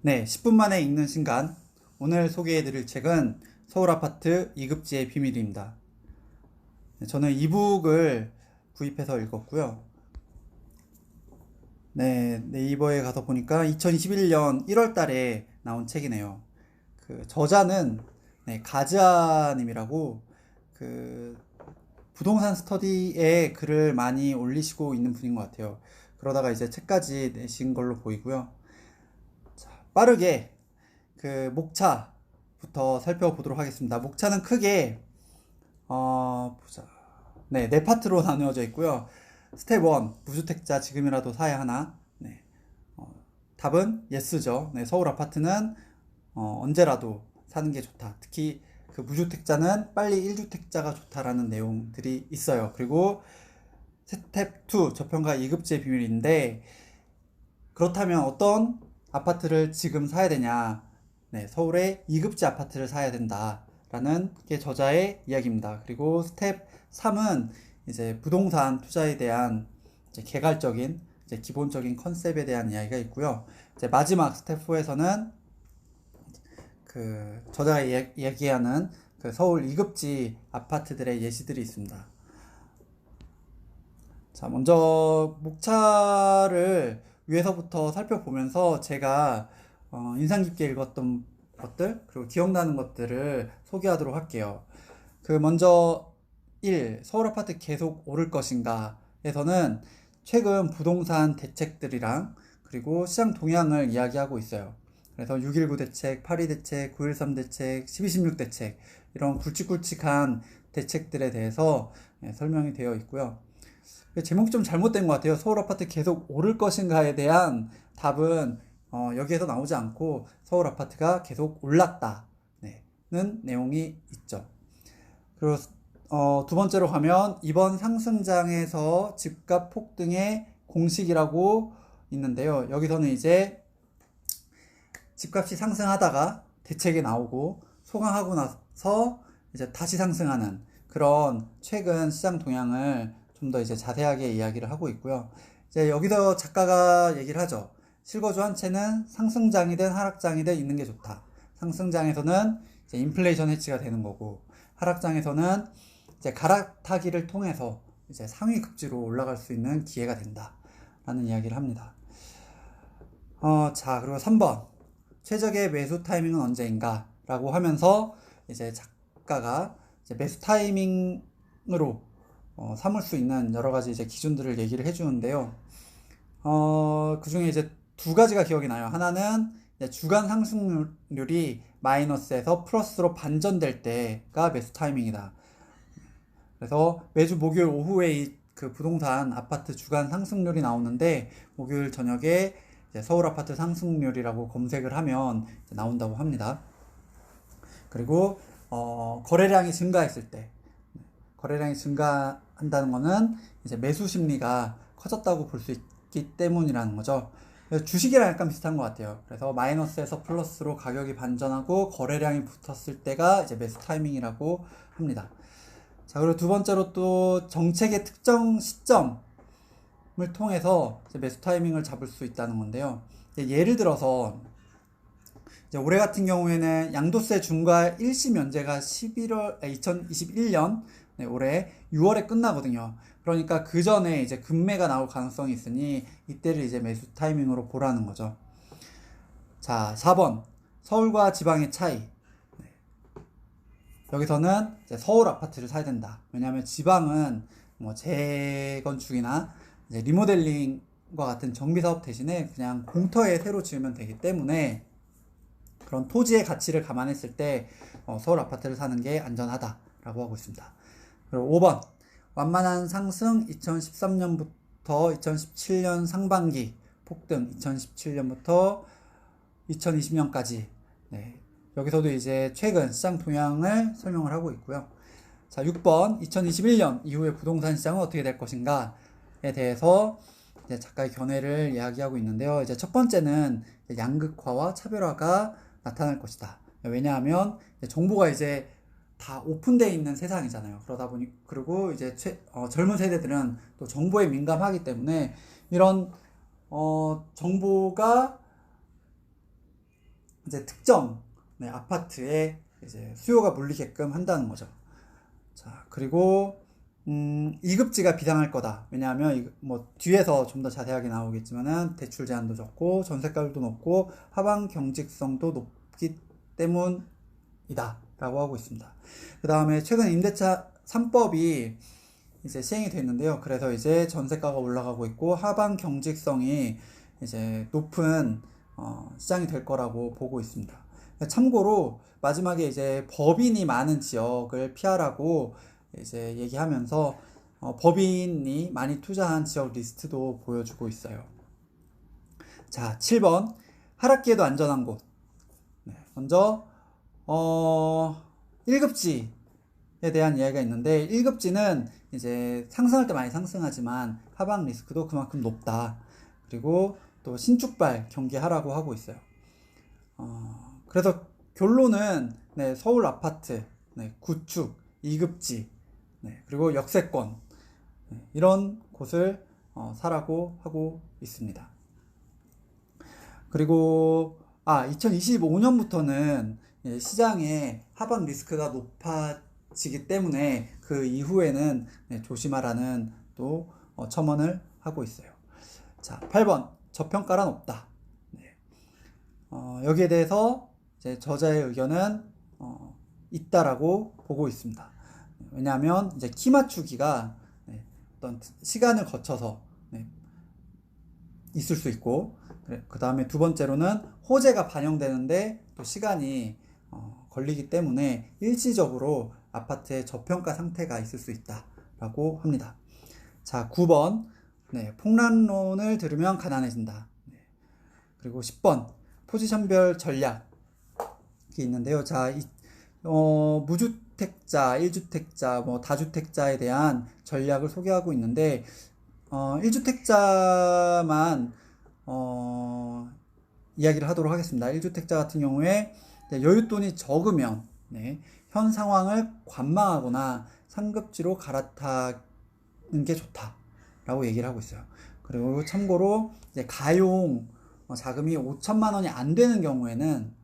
네, 10분 만에 읽는 신간. 오늘 소개해드릴 책은 서울 아파트 이급지의 비밀입니다. 네, 저는 이북을 구입해서 읽었고요. 네, 네이버에 가서 보니까 2021년 1월 달에 나온 책이네요. 그 저자는 가즈아님이라고 그 부동산 스터디에 글을 많이 올리시고 있는 분인 것 같아요. 그러다가 이제 책까지 내신 걸로 보이고요. 자, 빠르게 그 목차부터 살펴보도록 하겠습니다. 목차는 크게 보자. 네 파트로 나누어져 있고요. 스텝 1, 무주택자 지금이라도 사야 하나? 네. 답은 예스죠. 네, 서울 아파트는 언제라도 사는 게 좋다. 특히 그 무주택자는 빨리 1주택자가 좋다라는 내용들이 있어요. 그리고 스텝 2, 저평가 이급지의 비밀인데, 그렇다면 어떤 아파트를 지금 사야 되냐? 네, 서울의 이급지 아파트를 사야 된다라는 게 저자의 이야기입니다. 그리고 스텝 3은 이제 부동산 투자에 대한 이제 개괄적인 이제 기본적인 컨셉에 대한 이야기가 있고요. 이제 마지막 스텝 4에서는 그 저자가 얘기하는 그 서울 이급지 아파트들의 예시들이 있습니다. 자, 먼저 목차를 위에서부터 살펴보면서 제가 인상 깊게 읽었던 것들, 그리고 기억나는 것들을 소개하도록 할게요. 그 먼저 1. 서울 아파트 계속 오를 것인가 에서는 최근 부동산 대책들이랑 그리고 시장 동향을 이야기하고 있어요. 그래서 6.19 대책, 8.2 대책, 9.13 대책, 12.16 대책, 이런 굵직굵직한 대책들에 대해서 설명이 되어 있고요. 제목이 좀 잘못된 것 같아요. 서울 아파트 계속 오를 것인가에 대한 답은 여기에서 나오지 않고 서울 아파트가 계속 올랐다는 내용이 있죠. 그리고 두 번째로 가면 이번 상승장에서 집값 폭등의 공식이라고 있는데요. 여기서는 이제 집값이 상승하다가 대책이 나오고 소강하고 나서 이제 다시 상승하는 그런 최근 시장 동향을 좀 더 이제 자세하게 이야기를 하고 있고요. 이제 여기서 작가가 얘기를 하죠. 실거주 한 채는 상승장이든 하락장이든 있는 게 좋다. 상승장에서는 이제 인플레이션 해치가 되는 거고, 하락장에서는 이제 갈아타기를 통해서 이제 상위 급지로 올라갈 수 있는 기회가 된다라는 이야기를 합니다. 자, 그리고 3번. 최적의 매수 타이밍은 언제인가? 라고 하면서 이제 작가가 이제 매수 타이밍으로 삼을 수 있는 여러 가지 이제 기준들을 얘기를 해주는데요. 그 중에 이제 두 가지가 기억이 나요. 하나는 주간 상승률이 마이너스에서 플러스로 반전될 때가 매수 타이밍이다. 그래서 매주 목요일 오후에 그 부동산 아파트 주간 상승률이 나오는데, 목요일 저녁에 서울 아파트 상승률이라고 검색을 하면 나온다고 합니다. 그리고 거래량이 증가했을 때, 거래량이 증가한다는 것은 이제 매수 심리가 커졌다고 볼 수 있기 때문이라는 거죠. 그래서 주식이랑 약간 비슷한 것 같아요. 그래서 마이너스에서 플러스로 가격이 반전하고 거래량이 붙었을 때가 이제 매수 타이밍이라고 합니다. 자, 그리고 두 번째로 또 정책의 특정 시점을 통해서 이제 매수 타이밍을 잡을 수 있다는 건데요. 예를 들어서 이제 올해 같은 경우에는 양도세 중과 일시 면제가 2021년 올해 6월에 끝나거든요. 그러니까 그 전에 이제 급매가 나올 가능성이 있으니 이때를 이제 매수 타이밍으로 보라는 거죠. 자, 4번. 서울과 지방의 차이. 여기서는 이제 서울 아파트를 사야 된다. 왜냐하면 지방은 뭐 재건축이나 이제 리모델링과 같은 정비 사업 대신에 그냥 공터에 새로 지으면 되기 때문에 그런 토지의 가치를 감안했을 때 서울 아파트를 사는 게 안전하다라고 하고 있습니다. 그리고 5번. 완만한 상승 2013년부터 2017년 상반기, 폭등 2017년부터 2020년까지. 여기서도 이제 최근 시장 동향을 설명을 하고 있고요. 자, 6번. 2021년 이후에 부동산 시장은 어떻게 될 것인가에 대해서 이제 작가의 견해를 이야기하고 있는데요. 이제 첫 번째는 양극화와 차별화가 나타날 것이다. 왜냐하면 정보가 이제 다 오픈되어 있는 세상이잖아요. 그러다 보니, 그리고 이제 젊은 세대들은 또 정보에 민감하기 때문에 이런 정보가 이제 특정 아파트에 이제 수요가 몰리게끔 한다는 거죠. 자, 그리고 2급지가 비상할 거다. 왜냐하면 뭐 뒤에서 좀 더 자세하게 나오겠지만은 대출 제한도 적고 전세가율도 높고 하방 경직성도 높기 때문이다 라고 하고 있습니다. 그 다음에 최근 임대차 3법이 이제 시행이 됐는데요. 그래서 이제 전세가가 올라가고 있고 하방 경직성이 이제 높은 시장이 될 거라고 보고 있습니다. 참고로 마지막에 이제 법인이 많은 지역을 피하라고 이제 얘기하면서 법인이 많이 투자한 지역 리스트도 보여주고 있어요. 자, 7번 하락기에도 안전한 곳. 먼저 1급지에 대한 이야기가 있는데 1급지는 이제 상승할 때 많이 상승하지만 하방 리스크도 그만큼 높다. 그리고 또 신축발 경계하라고 하고 있어요. 그래서 결론은 서울 아파트, 구축, 2급지, 그리고 역세권 이런 곳을 사라고 하고 있습니다. 그리고 2025년부터는 시장의 하방 리스크가 높아지기 때문에 그 이후에는 조심하라는 또 첨언을 하고 있어요. 자, 8번 저평가란 없다. 여기에 대해서 이제 저자의 의견은 있다라고 보고 있습니다. 왜냐하면 이제 키 맞추기가 어떤 시간을 거쳐서 있을 수 있고, 그 다음에 두 번째로는 호재가 반영되는데 또 시간이 걸리기 때문에 일시적으로 아파트의 저평가 상태가 있을 수 있다라고 합니다. 자, 9번 폭락론을 들으면 가난해진다. 그리고 10번 포지션별 전략이 있는데요. 자, 무주택자, 1주택자, 뭐 다주택자에 대한 전략을 소개하고 있는데 1주택자만 이야기를 하도록 하겠습니다. 1주택자 같은 경우에 여윳돈이 적으면 현 상황을 관망하거나 상급지로 갈아타는 게 좋다라고 얘기를 하고 있어요. 그리고 참고로 이제 가용 자금이 5천만 원이 안 되는 경우에는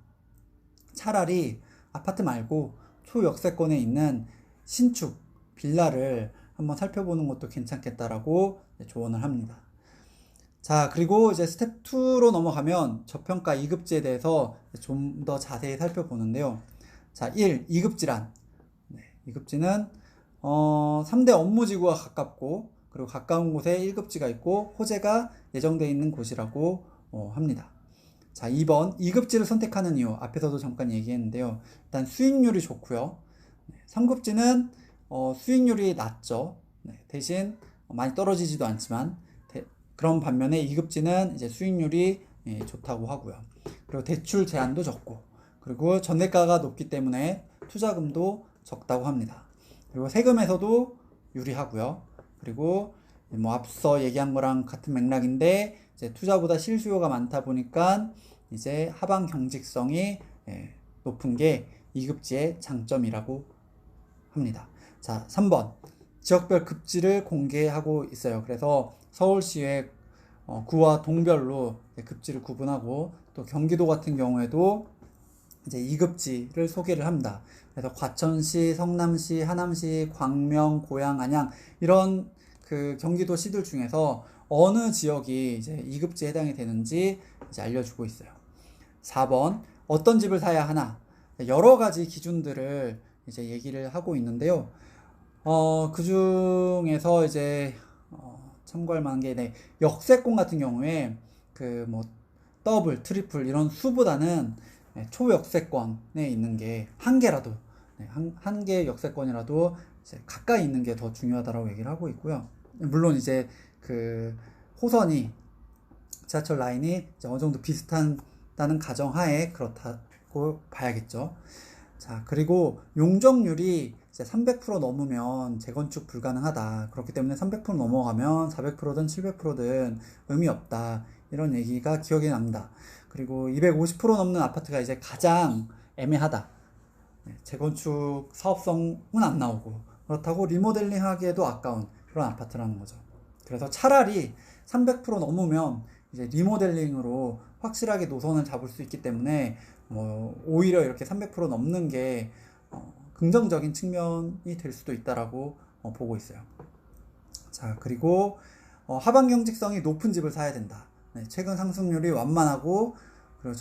차라리 아파트 말고 초역세권에 있는 신축 빌라를 한번 살펴보는 것도 괜찮겠다라고 조언을 합니다. 자, 그리고 이제 스텝 2로 넘어가면 저평가 2급지에 대해서 좀 더 자세히 살펴보는데요. 자, 1. 2급지란 2급지는 3대 업무지구가 가깝고 그리고 가까운 곳에 1급지가 있고 호재가 예정되어 있는 곳이라고 합니다. 자, 2번 2급지를 선택하는 이유 앞에서도 잠깐 얘기했는데요. 일단 수익률이 좋고요. 3급지는 수익률이 낮죠. 대신 많이 떨어지지도 않지만 그런 반면에 2급지는 이제 수익률이 좋다고 하고요. 그리고 대출 제한도 적고 그리고 전세가가 높기 때문에 투자금도 적다고 합니다. 그리고 세금에서도 유리하고요. 그리고 뭐 앞서 얘기한 거랑 같은 맥락인데 이제 투자보다 실수요가 많다 보니까 이제 하방 경직성이 높은 게 2급지의 장점이라고 합니다. 자, 3번 지역별 급지를 공개하고 있어요. 그래서 서울시의 구와 동별로 급지를 구분하고 또 경기도 같은 경우에도 이제 2급지를 소개를 합니다. 그래서 과천시, 성남시, 하남시, 광명, 고양, 안양 이런 그 경기도 시들 중에서 어느 지역이 이제 2급지에 해당이 되는지 이제 알려주고 있어요. 4번 어떤 집을 사야 하나 여러 가지 기준들을 이제 얘기를 하고 있는데요. 그 중에서 이제 참고할 만한 게 역세권 같은 경우에 그 뭐 더블, 트리플 이런 수보다는 초역세권에 있는 게 한 개라도 한 개 역세권이라도 이제 가까이 있는 게 더 중요하다라고 얘기를 하고 있고요. 물론 이제 그 호선이 지하철 라인이 이제 어느 정도 비슷한다는 가정하에 그렇다고 봐야겠죠. 자, 그리고 용적률이 이제 300% 넘으면 재건축 불가능하다. 그렇기 때문에 300% 넘어가면 400%든 700%든 의미 없다. 이런 얘기가 기억이 납니다. 그리고 250% 넘는 아파트가 이제 가장 애매하다. 재건축 사업성은 안 나오고 그렇다고 리모델링 하기에도 아까운 그런 아파트라는 거죠. 그래서 차라리 300% 넘으면 이제 리모델링으로 확실하게 노선을 잡을 수 있기 때문에 오히려 이렇게 300% 넘는 게 긍정적인 측면이 될 수도 있다라고 보고 있어요. 자, 그리고 하반 경직성이 높은 집을 사야 된다. 네, 최근 상승률이 완만하고 그리고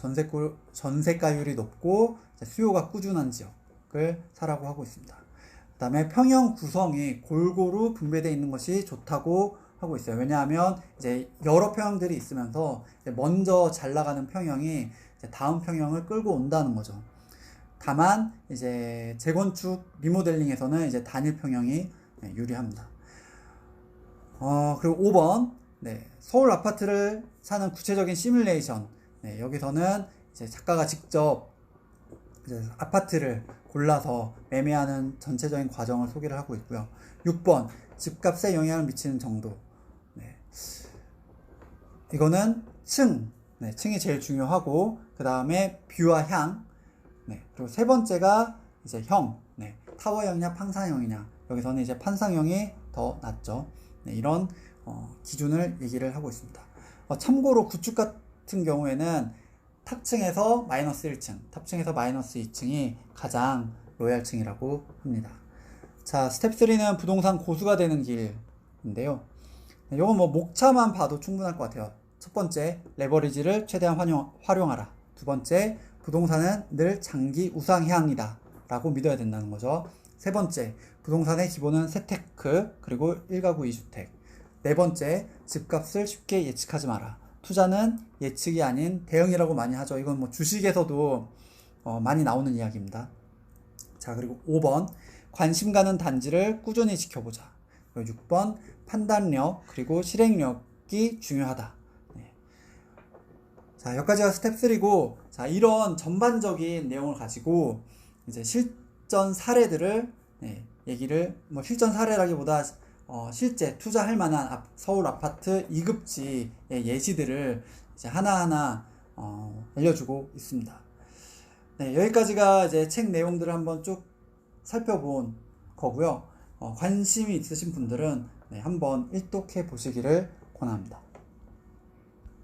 전세가율이 높고 수요가 꾸준한 지역을 사라고 하고 있습니다. 그 다음에 평형 구성이 골고루 분배되어 있는 것이 좋다고 하고 있어요. 왜냐하면 이제 여러 평형들이 있으면서 먼저 잘 나가는 평형이 이제 다음 평형을 끌고 온다는 거죠. 다만 이제 재건축 리모델링에서는 이제 단일 평형이 유리합니다. 그리고 5번 서울 아파트를 사는 구체적인 시뮬레이션. 여기서는 이제 작가가 직접 이제 아파트를 골라서 매매하는 전체적인 과정을 소개를 하고 있고요. 6번 집값에 영향을 미치는 정도. 이거는 층이 제일 중요하고 그 다음에 뷰와 향. 그리고 세 번째가 이제 형. 타워형이냐 판상형이냐. 여기서는 이제 판상형이 더 낫죠. 이런 기준을 얘기를 하고 있습니다. 참고로 구축 같은 경우에는 탑층에서 마이너스 1층, 탑층에서 마이너스 2층이 가장 로얄층이라고 합니다. 자, 스텝 3는 부동산 고수가 되는 길인데요. 이건 목차만 봐도 충분할 것 같아요. 첫 번째, 레버리지를 최대한 활용하라. 두 번째, 부동산은 늘 장기 우상향이다 라고 믿어야 된다는 거죠. 세 번째, 부동산의 기본은 세테크 그리고 1가구 2주택. 네 번째, 집값을 쉽게 예측하지 마라. 투자는 예측이 아닌 대응이라고 많이 하죠. 이건 주식에서도 많이 나오는 이야기입니다. 자, 그리고 5번, 관심 가는 단지를 꾸준히 지켜보자. 그리고 6번, 판단력 그리고 실행력이 중요하다. 자, 여기까지가 스텝 3고, 자, 이런 전반적인 내용을 가지고 이제 실전 사례들을 얘기를 실전 사례라기보다 실제 투자할 만한 서울 아파트 2급지의 예시들을 이제 하나하나 알려주고 있습니다. 여기까지가 이제 책 내용들을 한번 쭉 살펴본 거고요. 관심이 있으신 분들은 한번 일독해 보시기를 권합니다.